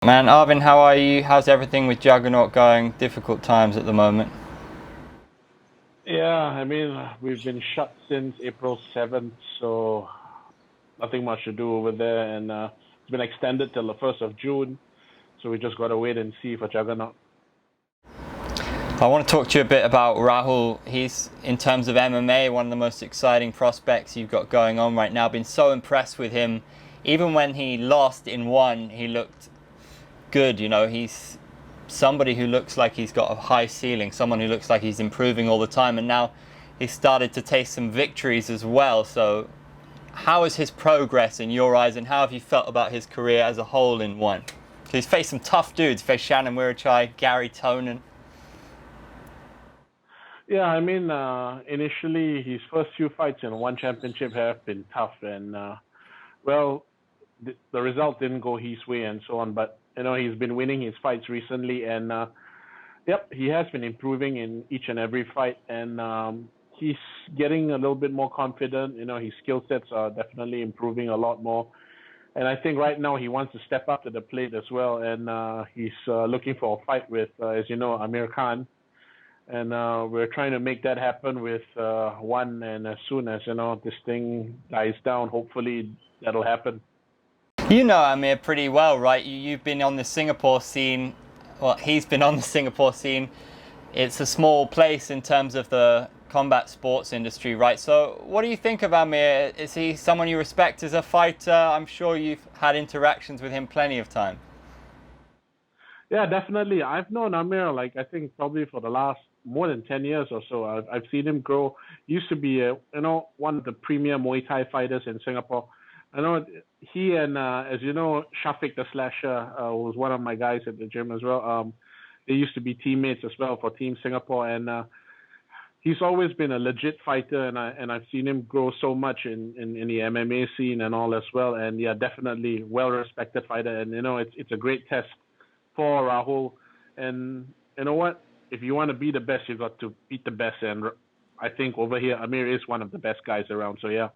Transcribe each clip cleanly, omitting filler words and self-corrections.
Man, Arvind, how are you? How's everything with Juggernaut going? Difficult times at the moment. Yeah, I mean, we've been shut since April 7th, so nothing much to do over there. And it's been extended till the 1st of June, so we just got to wait and see for Juggernaut. I want to talk to you a bit about Rahul. He's, in terms of MMA, one of the most exciting prospects you've got going on right now. Been so impressed with him. Even when he lost in one, he looked good. You know, he's somebody who looks like he's got a high ceiling, someone who looks like he's improving all the time. And now he's started to taste some victories as well. So how is his progress in your eyes, and how have you felt about his career as a whole in one? He's faced some tough dudes. Faced Shannon Wirachai, Gary Tonin. Yeah, I mean, initially his first few fights in one championship have been tough, and well, the result didn't go his way and so on. But he's been winning his fights recently, and yep, he has been improving in each and every fight, and he's getting a little bit more confident. His skill sets are definitely improving a lot more, and I think right now he wants to step up to the plate as well, and he's looking for a fight with, as you know, Amir Khan, and we're trying to make that happen with one. And as soon as this thing dies down, hopefully that'll happen. You know Amir pretty well, right? You've been on the Singapore scene. Well, he's been on the Singapore scene. It's a small place in terms of the combat sports industry, right? So what do you think of Amir? Is he someone you respect as a fighter? I'm sure you've had interactions with him plenty of time. Yeah, definitely. I've known Amir, like, I think probably for the last more than 10 years or so. I've seen him grow. He used to be one of the premier Muay Thai fighters in Singapore. I know he and as you know, Shafiq the Slasher was one of my guys at the gym as well. They used to be teammates as well for Team Singapore, and he's always been a legit fighter, and I've seen him grow so much in the MMA scene and all as well. And yeah, definitely well respected fighter. And it's a great test for Rahul. And you know what? If you want to be the best, you got to beat the best. And I think over here, Amir is one of the best guys around. So yeah.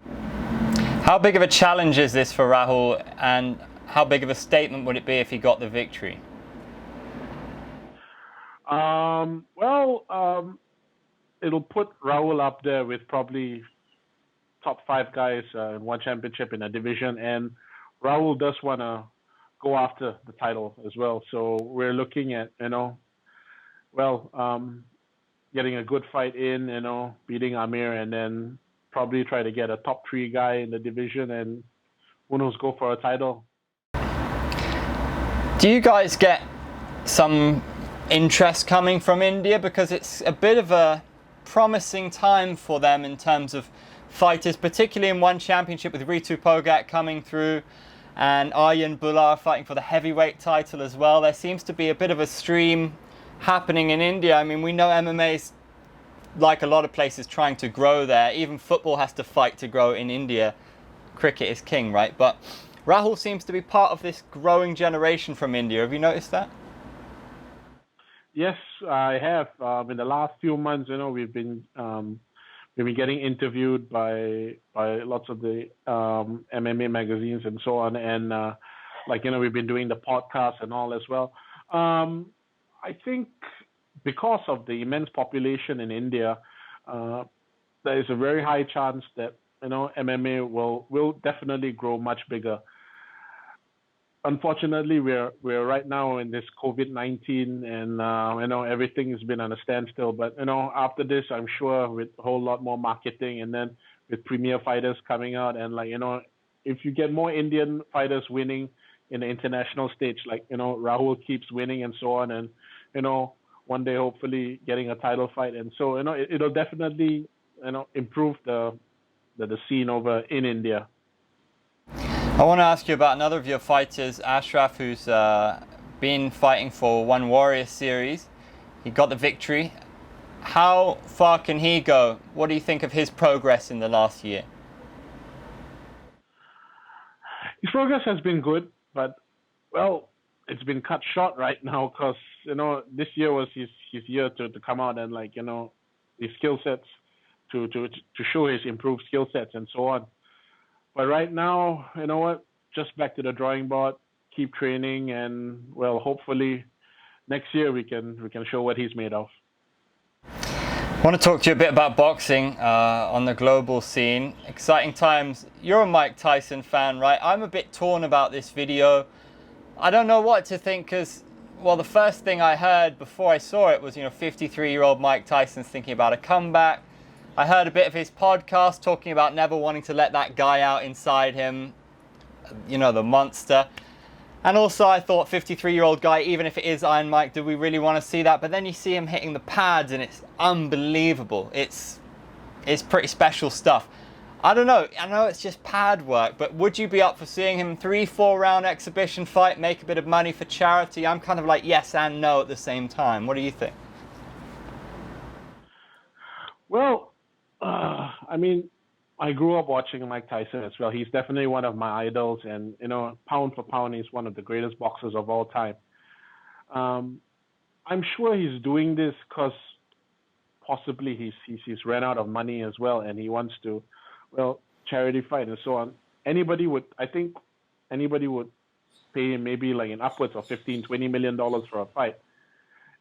How big of a challenge is this for Rahul, and how big of a statement would it be if he got the victory? Well, it'll put Rahul up there with probably top five guys in one championship in a division, and Rahul does want to go after the title as well. So we're looking at well, getting a good fight in, beating Amir, and then probably try to get a top three guy in the division, and who knows, go for a title. Do you guys get some interest coming from India? Because it's a bit of a promising time for them in terms of fighters, particularly in one championship with Ritu Pogak coming through and Aryan Bular fighting for the heavyweight title as well. There seems to be a bit of a stream happening in India. I mean, we know MMA's, like a lot of places, trying to grow there. Even football has to fight to grow in India. Cricket is king, right? But Rahul seems to be part of this growing generation from India. Have you noticed that? Yes, I have. In the last few months, we've been getting interviewed by lots of the MMA magazines and so on, and we've been doing the podcast and all as well. I think because of the immense population in India, there is a very high chance that MMA will definitely grow much bigger. Unfortunately, we're right now in this COVID-19, and everything has been on a standstill. But after this, I'm sure with a whole lot more marketing, and then with premier fighters coming out, and if you get more Indian fighters winning in the international stage, Rahul keeps winning and so on, and one day hopefully getting a title fight, and so it'll definitely improve the scene over in India. I want to ask you about another of your fighters, Ashraf, who's been fighting for One Warrior Series. He got the victory. How far can he go? What do you think of his progress in the last year? His progress has been good, but well, it's been cut short right now because this year was his year to come out and his skill sets to show his improved skill sets and so on. But right now, you know what? Just back to the drawing board. keep training, and well, hopefully next year we can show what he's made of. I want to talk to you a bit about boxing on the global scene. Exciting times. You're a Mike Tyson fan, right? I'm a bit torn about this video. I don't know what to think because, well, the first thing I heard before I saw it was, 53-year-old Mike Tyson's thinking about a comeback. I heard a bit of his podcast talking about never wanting to let that guy out inside him, the monster. And also I thought 53-year-old guy, even if it is Iron Mike, do we really want to see that? But then you see him hitting the pads and it's unbelievable. It's pretty special stuff. I don't know. I know it's just pad work, but would you be up for seeing him 3-4 round exhibition fight, make a bit of money for charity? I'm kind of like yes and no at the same time. What do you think? Well, I grew up watching Mike Tyson as well. He's definitely one of my idols, and pound for pound, he's one of the greatest boxers of all time. I'm sure he's doing this because possibly he's ran out of money as well, and he wants to, charity fight and so on. I think anybody would pay him maybe like an upwards of $15-20 million for a fight.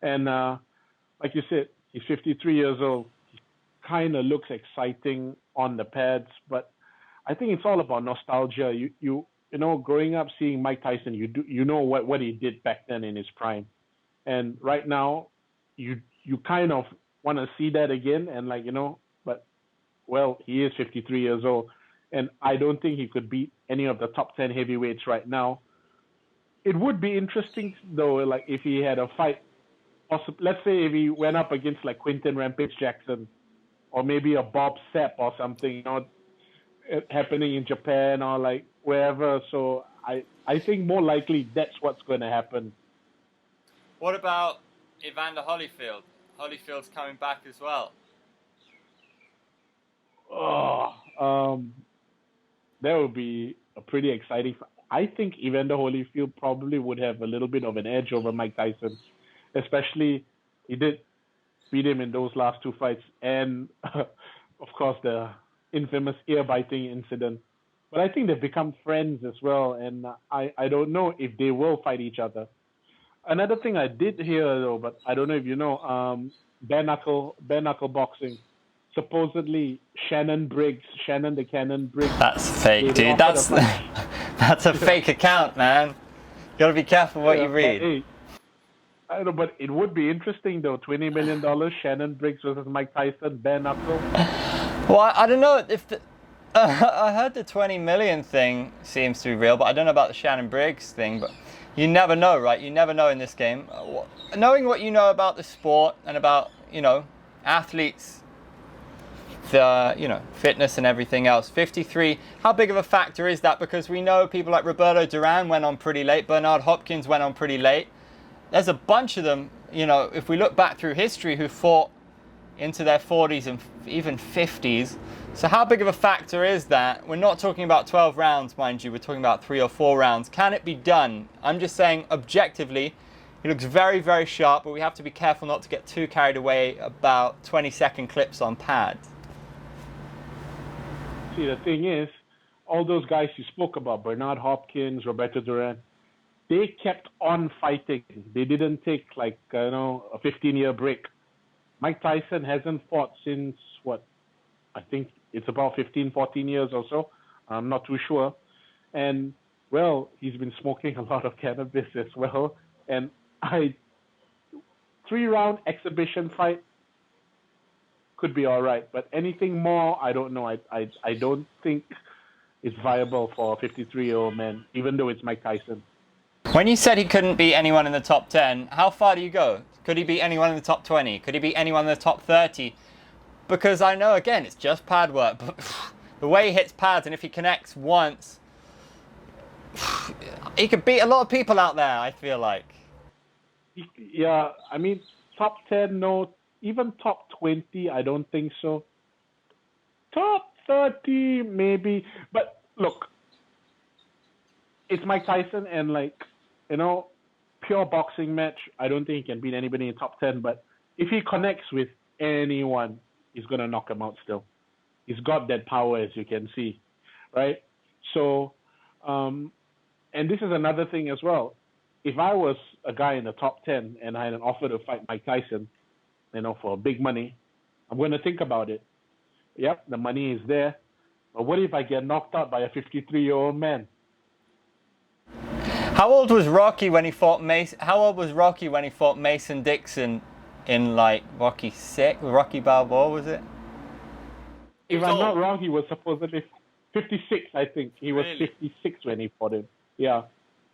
And like you said, he's 53 years old. Kind of looks exciting on the pads, but I think it's all about nostalgia. You growing up seeing Mike Tyson, you know what he did back then in his prime, and right now you kind of want to see that again, and but he is 53 years old, and I don't think he could beat any of the top 10 heavyweights right now. It would be interesting though, like if he had a fight, let's say if he went up against like Quinton Rampage Jackson, or maybe a Bob Sapp or something, happening in Japan or like wherever. So I think more likely that's what's going to happen. What about Evander Holyfield? Holyfield's coming back as well. That would be a pretty exciting. I think Evander Holyfield probably would have a little bit of an edge over Mike Tyson, especially he did beat him in those last two fights, and of course the infamous ear-biting incident. But I think they've become friends as well, and I don't know if they will fight each other. Another thing I did hear though, but I don't know if you know, bare knuckle boxing. Supposedly Shannon the Cannon Briggs. That's fake, dude. That's a fake account, man. You gotta be careful what you read. I don't know, but it would be interesting though. $20 million, Shannon Briggs versus Mike Tyson, bare knuckle. Well, I don't know if I heard the 20 million thing seems to be real, but I don't know about the Shannon Briggs thing. But you never know, right? You never know in this game. Knowing what you know about the sport and about athletes, the fitness and everything else. 53. How big of a factor is that? Because we know people like Roberto Duran went on pretty late. Bernard Hopkins went on pretty late. There's a bunch of them, if we look back through history, who fought into their 40s and even 50s. So how big of a factor is that? We're not talking about 12 rounds, mind you. We're talking about 3 or 4 rounds. Can it be done? I'm just saying, objectively, he looks very, very sharp, but we have to be careful not to get too carried away about 20-second clips on pads. See, the thing is, all those guys you spoke about, Bernard Hopkins, Roberto Duran, they kept on fighting. They didn't take a 15-year break. Mike Tyson hasn't fought since I think it's about 15, 14 years or so. I'm not too sure. And he's been smoking a lot of cannabis as well. And 3-round exhibition fight could be all right, but anything more, I don't know. I don't think it's viable for a 53-year-old man, even though it's Mike Tyson. When you said he couldn't beat anyone in the top 10, how far do you go? Could he beat anyone in the top 20? Could he beat anyone in the top 30? Because I know, again, it's just pad work, but the way he hits pads, and if he connects once, he could beat a lot of people out there, I feel like. Yeah, top 10, no. Even top 20, I don't think so. Top 30, maybe. But look, it's Mike Tyson, and pure boxing match, I don't think he can beat anybody in top 10. But if he connects with anyone, he's going to knock him out still. He's got that power, as you can see, right? So and this is another thing as well. If I was a guy in the top 10 and I had an offer to fight Mike Tyson, for big money, I'm going to think about it. Yep, the money is there. But what if I get knocked out by a 53-year-old man? How old was Rocky when he fought Mason? How old was Rocky when he fought Mason Dixon in like Rocky Balboa, was it? If I'm not wrong, he was supposedly 56. I think he was 56 when he fought him. Yeah.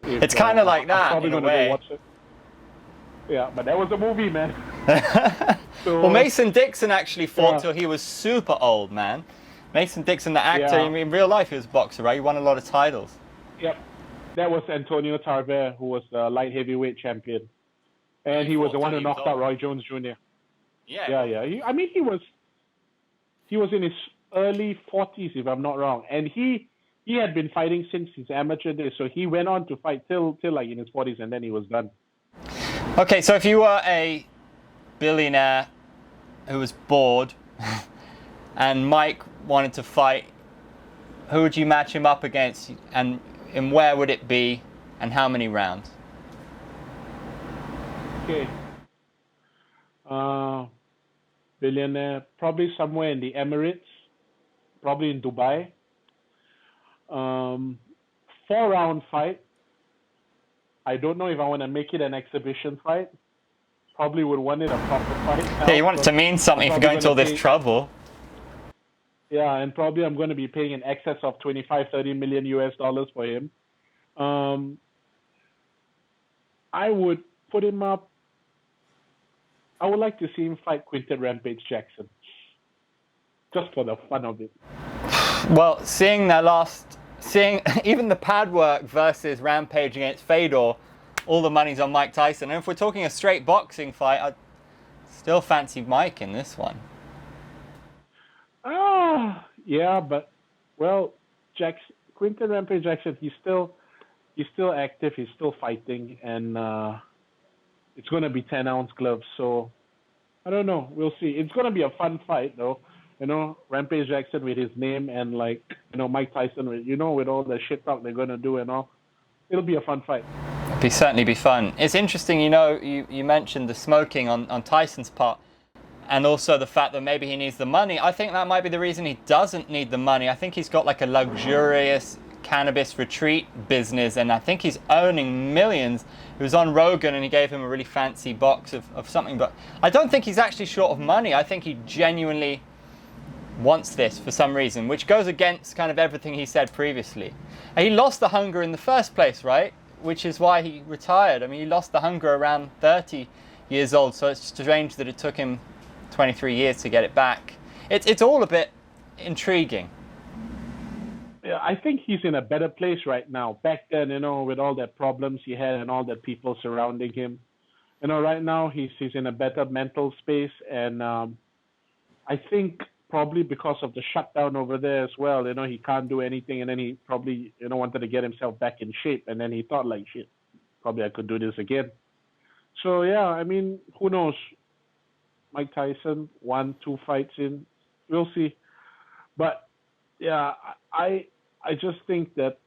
It's kind of like that. I'm probably going to go watch it. Yeah, but that was a movie, man. So, well, Mason Dixon actually fought till he was super old, man. Mason Dixon, the actor, in real life he was a boxer, right? He won a lot of titles. Yep. That was Antonio Tarver, who was the light heavyweight champion. And he was the one who knocked out Roy Jones Jr. Yeah. He was in his early 40s, if I'm not wrong. And he had been fighting since his amateur days, so he went on to fight till like in his 40s, and then he was done. Okay, so if you were a billionaire who was bored and Mike wanted to fight, who would you match him up against, and where would it be, and how many rounds? Okay. Billionaire, probably somewhere in the Emirates, probably in Dubai. 4-round fight. I don't know if I want to make it an exhibition fight. Probably would want it a proper fight. Yeah, you want it to mean something for going to all this trouble. Yeah, and probably I'm going to be paying in excess of 25-30 million US dollars for him. I would put him up. I would like to see him fight Quinton Rampage Jackson, just for the fun of it. Well, seeing even the pad work versus Rampage against Fedor, all the money's on Mike Tyson. And if we're talking a straight boxing fight, I still fancy Mike in this one. Yeah, but Quinton Rampage Jackson, he's still active, he's still fighting, and it's going to be 10-ounce gloves. So I don't know. We'll see. It's going to be a fun fight, though. Rampage Jackson with his name, and Mike Tyson with all the shit talk they're going to do and all. It'll be a fun fight. It'll certainly be fun. It's interesting, you mentioned the smoking on Tyson's part, and also the fact that maybe he needs the money. I think that might be the reason he doesn't need the money. I think he's got like a luxurious cannabis retreat business, and I think he's owning millions. He was on Rogan and he gave him a really fancy box of something, but I don't think he's actually short of money. I think he genuinely wants this for some reason, which goes against kind of everything he said previously. And he lost the hunger in the first place, right? Which is why he retired. I mean, he lost the hunger around 30 years old, so it's strange that it took him 23 years to get it back. It's all a bit intriguing. Yeah, I think he's in a better place right now. Back then, with all the problems he had and all the people surrounding him, right now he's in a better mental space, and I think probably because of the shutdown over there as well, he can't do anything, and then he probably, wanted to get himself back in shape, and then he thought like, shit, probably I could do this again. So yeah, I mean, who knows? Mike Tyson, 1-2 fights in, we'll see. But yeah, I just think that,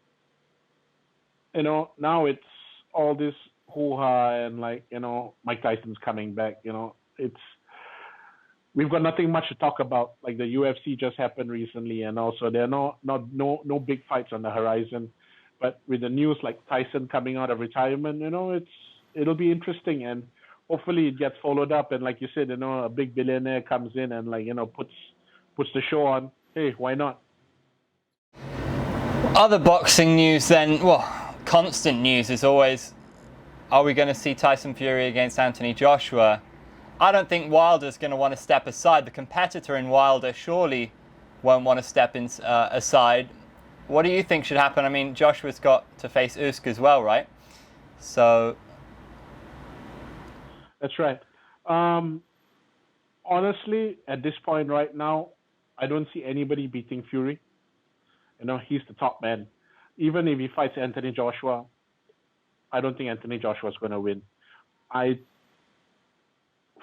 now it's all this hoo-ha and Mike Tyson's coming back, we've got nothing much to talk about. Like the UFC just happened recently, and also there are no big fights on the horizon. But with the news like Tyson coming out of retirement, it'll be interesting, and hopefully it gets followed up. And like you said, a big billionaire comes in and puts the show on. Hey, why not? Other boxing news then, constant news is always, are we going to see Tyson Fury against Anthony Joshua? I don't think Wilder's going to want to step aside. The competitor in Wilder surely won't want to step aside. What do you think should happen? I mean, Joshua's got to face Usyk as well, right? So that's right. Honestly, at this point right now, I don't see anybody beating Fury. He's the top man. Even if he fights Anthony Joshua, I don't think Anthony Joshua's going to win.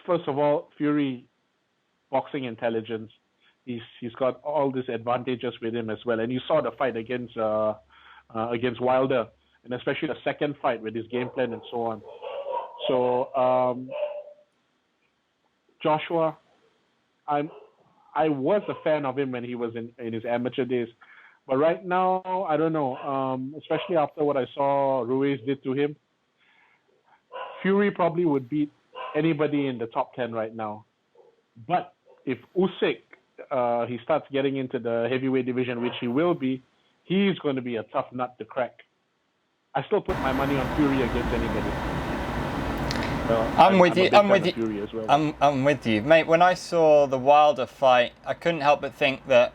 First of all, Fury, boxing intelligence. He's got all these advantages with him as well. And you saw the fight against Wilder. and especially the second fight with his game plan and so on. So Joshua, I was a fan of him when he was in his amateur days, but right now I don't know. Especially after what I saw Ruiz did to him, Fury probably would beat anybody in the top 10 right now. But if Usyk he starts getting into the heavyweight division, which he will be, he's going to be a tough nut to crack. I still put my money on Fury against anybody. I'm with you. I'm with you. Fury as well. I'm with you, mate. When I saw the Wilder fight, I couldn't help but think that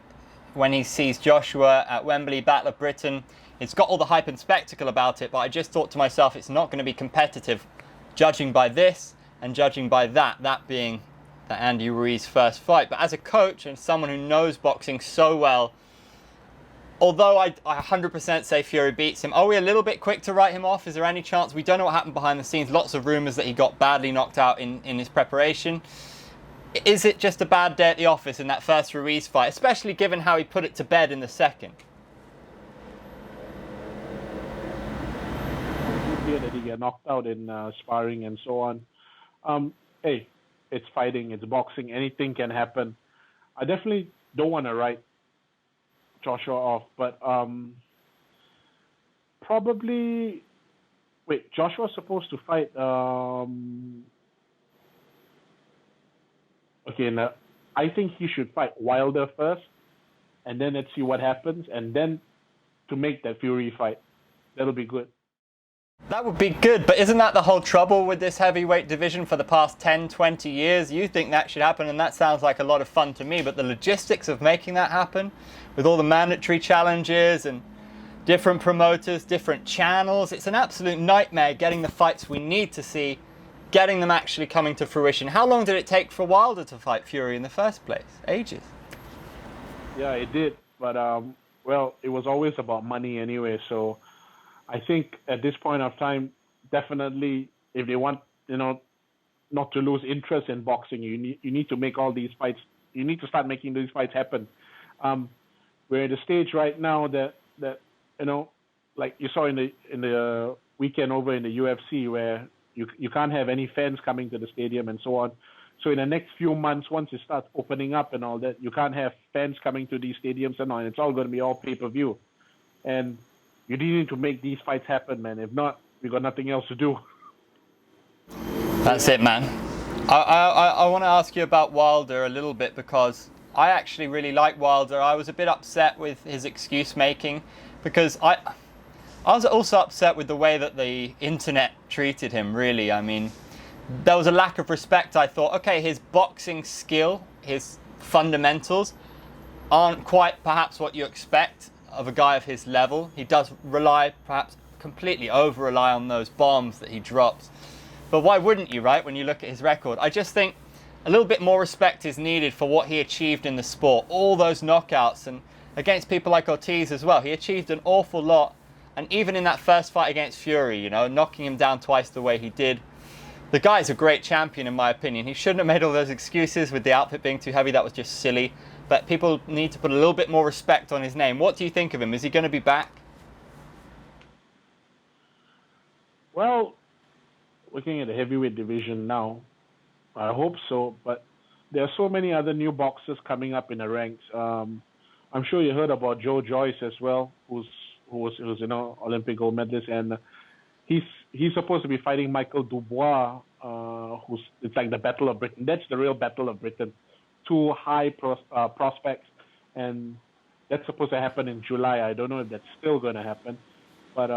when he sees Joshua at Wembley, Battle of Britain, it's got all the hype and spectacle about it. But I just thought to myself, it's not going to be competitive, judging by this and judging by that. That being the Andy Ruiz first fight. But as a coach and someone who knows boxing so well, although I 100% say Fury beats him, are we a little bit quick to write him off? Is there any chance? We don't know what happened behind the scenes. Lots of rumours that he got badly knocked out in his preparation. Is it just a bad day at the office in that first Ruiz fight, especially given how he put it to bed in the second? Fear that he get knocked out in sparring and so on. Hey, it's fighting, it's boxing, anything can happen. I definitely don't want to write Joshua off, but probably wait. Joshua's supposed to fight. Okay, now I think he should fight Wilder first, and then let's see what happens, and then to make that Fury fight, that'll be good. That would be good, but isn't that the whole trouble with this heavyweight division for the past 10, 20 years? You think that should happen, and that sounds like a lot of fun to me, but the logistics of making that happen, with all the mandatory challenges and different promoters, different channels, it's an absolute nightmare getting the fights we need to see, getting them actually coming to fruition. How long did it take for Wilder to fight Fury in the first place? Ages. Yeah, it did, but well, it was always about money anyway, so I think at this point of time, definitely, if they want, not to lose interest in boxing, you need to make all these fights. You need to start making these fights happen. We're at the stage right now that like you saw in the weekend over in the UFC, where you can't have any fans coming to the stadium and so on. So in the next few months, once it starts opening up and all that, you can't have fans coming to these stadiums and all. And it's all going to be all pay-per-view, and you need to make these fights happen, man. If not, we got nothing else to do. That's it, man. I want to ask you about Wilder a little bit, because I actually really like Wilder. I was a bit upset with his excuse making, because I was also upset with the way that the internet treated him, really. I mean, there was a lack of respect. I thought, okay, his boxing skill, his fundamentals aren't quite perhaps what you expect of a guy of his level. He does rely, perhaps completely over-rely on those bombs that he drops. But why wouldn't you, right, when you look at his record? I just think a little bit more respect is needed for what he achieved in the sport. All those knockouts, and against people like Ortiz as well. He achieved an awful lot. And even in that first fight against Fury, knocking him down twice the way he did. The guy's a great champion, in my opinion. He shouldn't have made all those excuses with the outfit being too heavy. That was just silly. But people need to put a little bit more respect on his name. What do you think of him? Is he going to be back? Well, looking at the heavyweight division now, I hope so. But there are so many other new boxers coming up in the ranks. I'm sure you heard about Joe Joyce as well, who was Olympic gold medalist, and he's supposed to be fighting Michael Dubois, it's like the Battle of Britain. That's the real Battle of Britain. Two high prospects, and that's supposed to happen in July. I don't know if that's still going to happen, but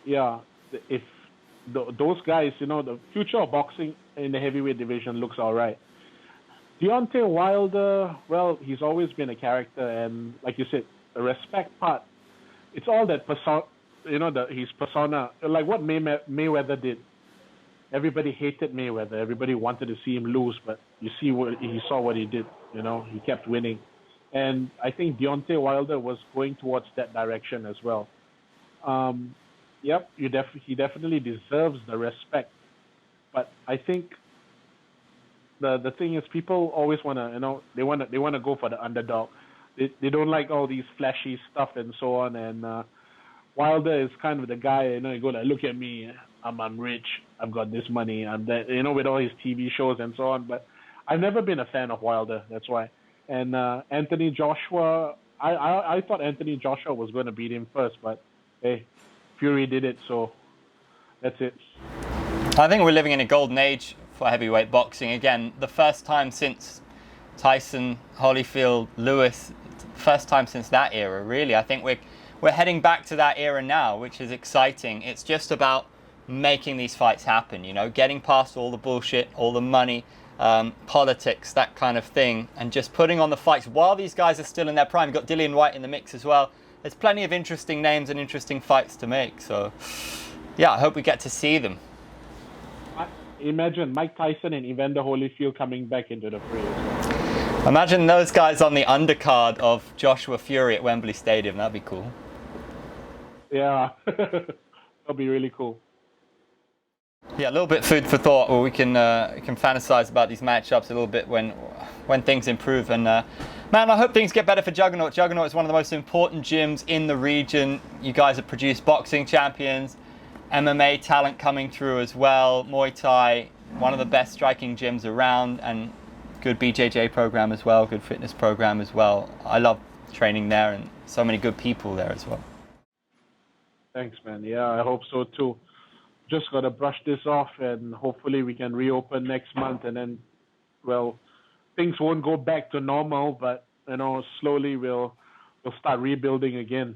yeah, if those guys, the future of boxing in the heavyweight division looks all right. Deontay Wilder, well, he's always been a character, and like you said, the respect part, it's all that persona, his persona, like what Mayweather did. Everybody hated Mayweather. Everybody wanted to see him lose, but you saw what he did. He kept winning, and I think Deontay Wilder was going towards that direction as well. Yep, he definitely deserves the respect, but I think the thing is, people always want to, they want to go for the underdog. They don't like all these flashy stuff and so on. And Wilder is kind of the guy, you go like, look at me, I'm rich, I've got this money, I'm that, with all his TV shows and so on. But I've never been a fan of Wilder, that's why. And Anthony Joshua, I thought Anthony Joshua was going to beat him first, but hey, Fury did it, so that's it. I think we're living in a golden age for heavyweight boxing. Again, the first time since Tyson, Holyfield, Lewis, first time since that era, really. I think we're heading back to that era now, which is exciting. It's just about making these fights happen, getting past all the bullshit, all the money, politics, that kind of thing, and just putting on the fights while these guys are still in their prime. You've got Dillian Whyte in the mix as well. There's plenty of interesting names and interesting fights to make. So, yeah, I hope we get to see them. Imagine Mike Tyson and Evander Holyfield coming back into the fray. Imagine those guys on the undercard of Joshua Fury at Wembley Stadium. That'd be cool. Yeah, that'd be really cool. Yeah, a little bit food for thought, where we can fantasize about these matchups a little bit when things improve. And man, I hope things get better for Juggernaut. Juggernaut is one of the most important gyms in the region. You guys have produced boxing champions, MMA talent coming through as well, Muay Thai, one of the best striking gyms around, and good BJJ program as well, good fitness program as well. I love training there, and so many good people there as well. Thanks, man. Yeah, I hope so too. Just got to brush this off, and hopefully we can reopen next month, and then, well, things won't go back to normal, but slowly we'll start rebuilding again.